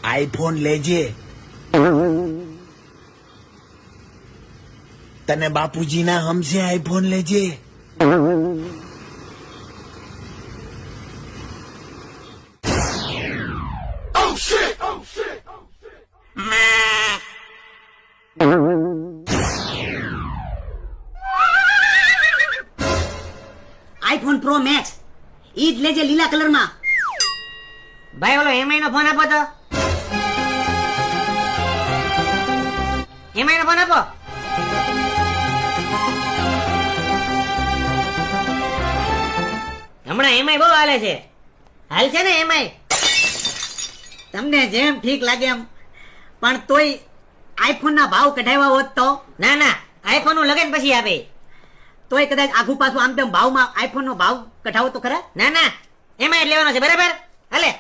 IPhone લેજે. તને બાપુજી ના હમશે આઈફોન લેજે. આઈફોન પ્રો મેક્સ ઈ જ લેજે લીલા કલર માં. ભાઈ ઓલો એમઆઈ નો ફોન આપો તો. એમઆઈ નો ફોન આપો. હમણાં એમઆઈ બહુ હાલે છે. હાલ છે ને એમઆઈ? તમને જેમ ઠીક લાગે એમ, પણ તોય આઈફોન ના ભાવ કઢાવ્યા હોત તો. ના ના, આઈફોન નું લગન પછી આપે. તોય કદાચ આઘું પાછું આમ તેમ ભાવમાં આઈફોન નો ભાવ કઢાવો તો ખરા. ના ના, એમઆઈ જ લેવાનો છે બરાબર. હાલે.